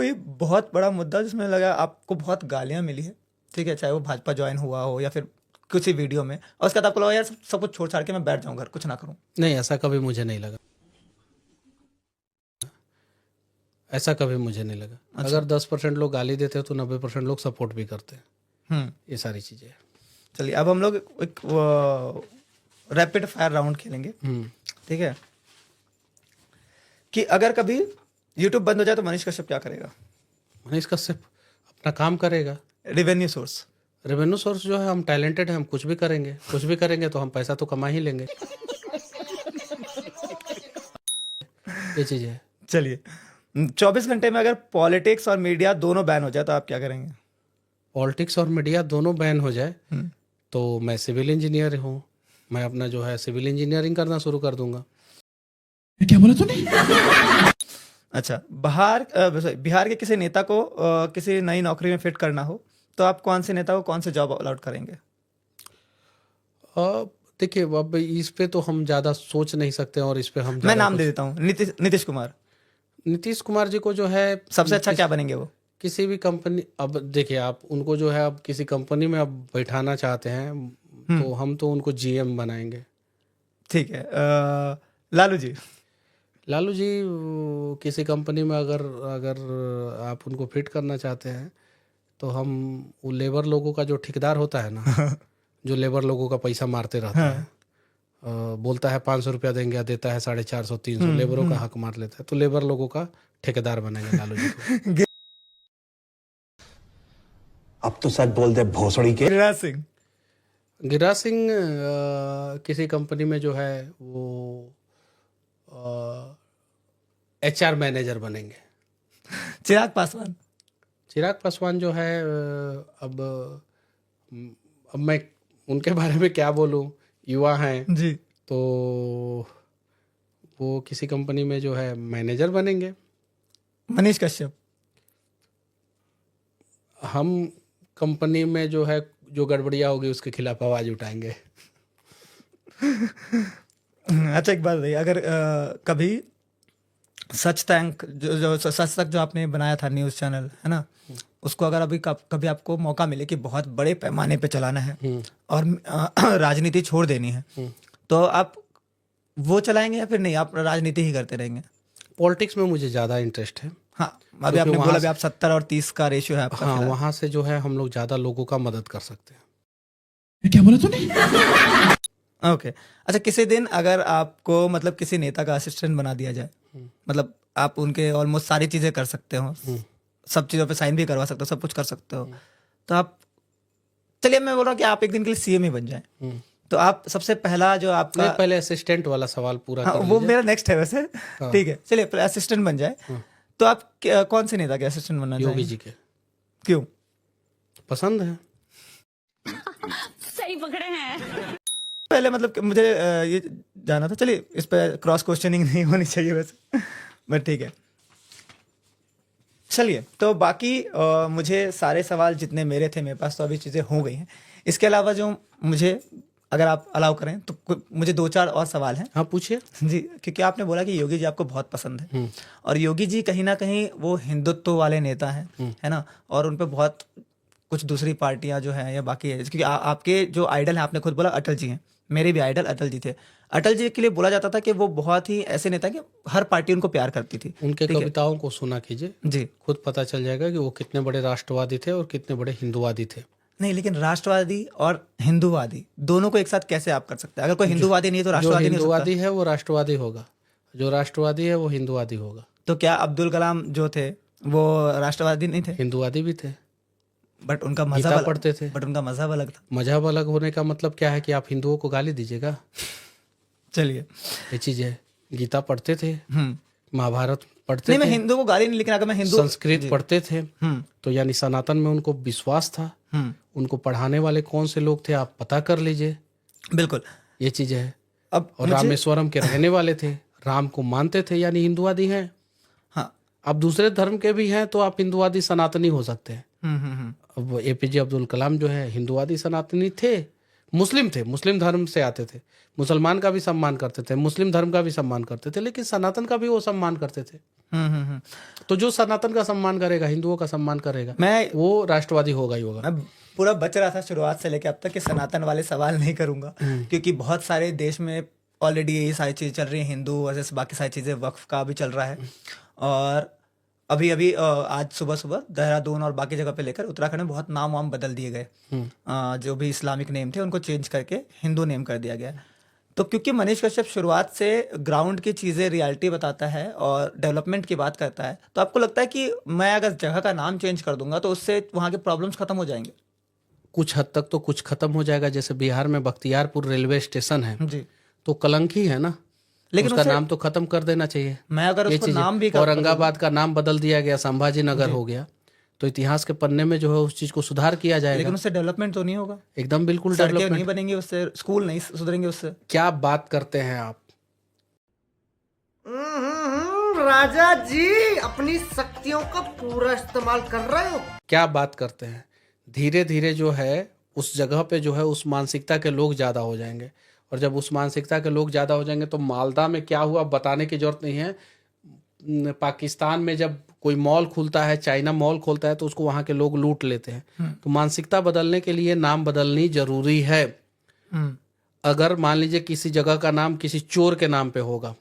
कोई बहुत बड़ा मुद्दा जिसमें लगा आपको बहुत गालियां मिली है, ठीक है, चाहे वो भाजपा ज्वाइन हुआ हो या फिर किसी वीडियो में, और उसके बाद आपको लगा यार सब कुछ छोड़ छाड़ के मैं बैठ जाऊँ घर, कुछ ना करूँ? नहीं, ऐसा कभी मुझे नहीं लगा, ऐसा कभी मुझे नहीं लगा। अगर 10% लोग गाली देते हैं तो 90% लोग सपोर्ट भी करते हैं। ये सारी चीज़ें हैं। चलिए अब हम लोग एक रैपिड फायर राउंड खेलेंगे, ठीक है, कि अगर कभी यूट्यूब बंद हो जाए तो मनीष कश्यप क्या करेगा? मनीष कश्यप अपना काम करेगा। Revenue source? रेवेन्यू सोर्स जो है, हम टैलेंटेड हैं, हम कुछ भी करेंगे, कुछ भी करेंगे तो हम पैसा तो कमा ही लेंगे। ये चीज़ है। चलिए 24 घंटे में अगर पॉलिटिक्स और मीडिया दोनों बैन हो जाए तो आप क्या करेंगे? पॉलिटिक्स और मीडिया दोनों बैन हो जाए तो मैं सिविल इंजीनियर हूँ, मैं अपना जो है सिविल इंजीनियरिंग करना शुरू कर दूंगा। क्या बोला तूने? अच्छा, बिहार के किसी नेता को किसी नई नौकरी में फिट करना हो तो आप कौन से नेता को कौन से जॉब अलॉट करेंगे? देखिए, अब इस पे तो हम ज़्यादा सोच नहीं सकते और इस पे हम मैं नाम दे देता हूँ, नीतीश कुमार। नीतीश कुमार जी को जो है सबसे अच्छा क्या बनेंगे वो? किसी भी कंपनी, अब देखिए आप उनको जो है अब किसी कंपनी में अब बैठाना चाहते हैं तो हम तो उनको जीएम बनाएंगे। ठीक है। लालू जी? लालू जी किसी कंपनी में अगर आप उनको फिट करना चाहते हैं तो हम वो लेबर लोगों का जो ठेकेदार होता है ना, जो लेबर लोगों का पैसा मारते रहता है, बोलता है 500 रुपया देंगे, देता है 450 300, लेबरों का हक मार लेता है, तो लेबर लोगों का ठेकेदार बनेंगे लालू जी को। अब तो सच बोल दे भोसड़ी के। गिरिराज सिंह किसी कंपनी में जो है वो HR मैनेजर बनेंगे। चिराग पासवान जो है अब मैं उनके बारे में क्या बोलूं, युवा हैं जी, तो वो किसी कंपनी में जो है मैनेजर बनेंगे। मनीष कश्यप? हम कंपनी में जो है जो गड़बड़िया होगी उसके खिलाफ आवाज उठाएंगे। अच्छा एक बात बताइए, अगर कभी सच तक जो आपने बनाया था न्यूज़ चैनल, है ना, उसको अगर अभी कभी आपको मौका मिले कि बहुत बड़े पैमाने पे चलाना है और राजनीति छोड़ देनी है, तो आप वो चलाएंगे या फिर नहीं, आप राजनीति ही करते रहेंगे? पॉलिटिक्स में मुझे ज़्यादा इंटरेस्ट है। हाँ, अभी आपने बोला अभी आप 70 और 30 का रेशियो है आपका। हाँ, वहाँ से जो है हम लोग ज़्यादा लोगों का मदद कर सकते हैं। क्या बोला तूने? ओके। अच्छा, किसी दिन अगर आपको मतलब किसी नेता का असिस्टेंट बना दिया जाए, मतलब आप उनके ऑलमोस्ट सारी चीज़ें कर सकते हो, सब चीज़ों पे साइन भी करवा सकते हो, सब कुछ कर सकते हो, तो आप, चलिए मैं बोल रहा हूँ कि आप एक दिन के लिए सीएम ही बन जाए, तो आप सबसे पहला जो आपका, पहले असिस्टेंट वाला सवाल पूरा कर वो मेरा नेक्स्ट है वैसे। ठीक है, चलिए असिस्टेंट बन जाए तो आप कौन से नेता के असिस्टेंट बनना चाहेंगे? योगी जी के। क्यों? पसंद है। सही पकड़े हैं। पहले मतलब मुझे ये जाना था, चलिए इस पर क्रॉस क्वेश्चनिंग नहीं होनी चाहिए वैसे, बट ठीक है। चलिए तो बाकी मुझे सारे सवाल जितने मेरे थे मेरे पास तो अभी चीज़ें हो गई हैं। इसके अलावा जो मुझे, अगर आप अलाउ करें तो मुझे 2-4 और सवाल हैं। हाँ पूछिए। जी, क्योंकि आपने बोला कि योगी जी आपको बहुत पसंद है, और योगी जी कहीं ना कहीं वो हिंदुत्व वाले नेता हैं, है ना, और उन पर बहुत कुछ दूसरी पार्टियां जो हैं या बाकी है, क्योंकि आपके जो आइडल हैं, आपने खुद बोला अटल जी हैं, मेरे भी आइडल अटल जी थे। अटल जी के लिए बोला जाता था कि वो बहुत ही ऐसे नेता कि हर पार्टी उनको प्यार करती थी। उनके कविताओं को सुना कीजिए जी, खुद पता चल जाएगा कि वो कितने बड़े राष्ट्रवादी थे और कितने बड़े हिंदुवादी थे। नहीं, लेकिन राष्ट्रवादी और हिंदूवादी दोनों को एक साथ कैसे आप कर सकते हैं? अगर कोई हिंदूवादी नहीं है तो राष्ट्रवादी नहीं हो सकता। हिंदुवादी है वो राष्ट्रवादी होगा, जो राष्ट्रवादी है वो हिंदुवादी होगा। तो क्या अब्दुल कलाम जो थे वो राष्ट्रवादी नहीं थे? हिंदुवादी भी थे, बट उनका गीता मजहब पढ़ते थे। बट उनका मजहब अलग था। मजहब अलग होने का मतलब क्या है कि आप हिंदुओं को गाली दीजिएगा? चलिए, ये चीज है। गीता पढ़ते थे, महाभारत पढ़ते नहीं, थे, मैं हिंदू को गाली नहीं, लेकिन अगर मैं हिंदू संस्कृत पढ़ते थे, तो यानी सनातन में उनको विश्वास था। उनको पढ़ाने वाले कौन से लोग थे आप पता कर लीजिए। बिल्कुल, ये चीज है। अब और रामेश्वरम के रहने वाले थे, राम को मानते थे, यानी हिंदुवादी हैं। हाँ, अब दूसरे धर्म के भी हैं तो आप हिंदुवादी सनातनी हो सकते हैं। अब APJ अब्दुल कलाम जो है हिंदुवादी सनातनी थे, मुस्लिम थे, मुस्लिम धर्म से आते थे, मुसलमान का भी सम्मान करते थे, मुस्लिम धर्म का भी सम्मान करते थे, लेकिन सनातन का भी वो सम्मान करते थे। हम्म। तो जो सनातन का सम्मान करेगा, हिंदुओं का सम्मान करेगा, मैं वो राष्ट्रवादी होगा ही होगा। मैं पूरा बच रहा था शुरुआत से लेकर अब तक कि सनातन वाले सवाल नहीं करूंगा, क्योंकि बहुत सारे देश में ऑलरेडी यही सारी चीज़ें चल रही हैं, हिंदू वर्सेस बाकी सारी चीज़ें, वक्फ का भी चल रहा है। और अभी अभी आज सुबह सुबह देहरादून और बाकी जगह पे लेकर उत्तराखंड में बहुत नाम वाम बदल दिए गए। जो भी इस्लामिक नेम थे उनको चेंज करके हिंदू नेम कर दिया गया। तो क्योंकि मनीष कश्यप शुरुआत से ग्राउंड की चीज़ें रियलिटी बताता है और डेवलपमेंट की बात करता है, तो आपको लगता है कि मैं अगर जगह का नाम चेंज कर दूंगा तो उससे वहाँ के प्रॉब्लम्स खत्म हो जाएंगे? कुछ हद तक तो कुछ खत्म हो जाएगा। जैसे बिहार में बख्तियारपुर रेलवे स्टेशन है, जी, तो कलंक ही है ना, लेकिन उसका उससे नाम तो खत्म कर देना चाहिए। मैं अगर ये उसको चीज़ है। नाम भी औरंगाबाद का नाम बदल दिया गया, संभाजी नगर हो गया, तो इतिहास के पन्ने में जो है उस चीज को सुधार किया जाएगा। लेकिन उससे डेवलपमेंट तो नहीं होगा। एकदम बिल्कुल सड़कें डेवलपमेंट नहीं बनेंगी उससे, स्कूल नहीं सुधरेंगे उससे। क्या बात करते हैं आप? राजा जी अपनी शक्तियों का पूरा इस्तेमाल कर रहे हो। क्या बात करते हैं? धीरे धीरे जो है उस जगह पे जो है उस मानसिकता के लोग ज़्यादा हो जाएंगे, और जब उस मानसिकता के लोग ज़्यादा हो जाएंगे तो मालदा में क्या हुआ बताने की जरूरत नहीं है। पाकिस्तान में जब कोई मॉल खुलता है, चाइना मॉल खोलता है, तो उसको वहाँ के लोग लूट लेते हैं। तो मानसिकता बदलने के लिए नाम बदलनी जरूरी है। अगर मान लीजिए किसी जगह का नाम किसी चोर के नाम पे होगा,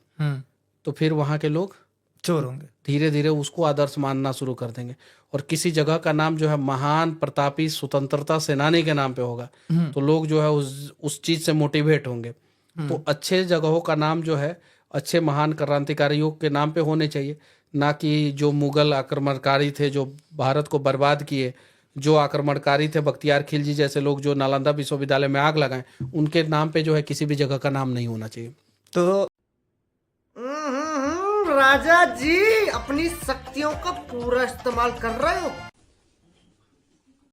तो फिर वहाँ के लोग चोर होंगे, धीरे धीरे उसको आदर्श मानना शुरू कर देंगे। और किसी जगह का नाम जो है महान प्रतापी स्वतंत्रता सेनानी के नाम पे होगा, तो लोग जो है उस चीज से मोटिवेट होंगे। तो अच्छे जगहों का नाम जो है अच्छे महान क्रांतिकारियों के नाम पे होने चाहिए, ना कि जो मुगल आक्रमणकारी थे जो भारत को बर्बाद किए, जो आक्रमणकारी थे बख्तियार खिलजी जैसे लोग जो नालंदा विश्वविद्यालय में आग लगाएं, उनके नाम पे जो है किसी भी जगह का नाम नहीं होना चाहिए। तो राजा जी अपनी शक्तियों का पूरा इस्तेमाल कर रहे हो।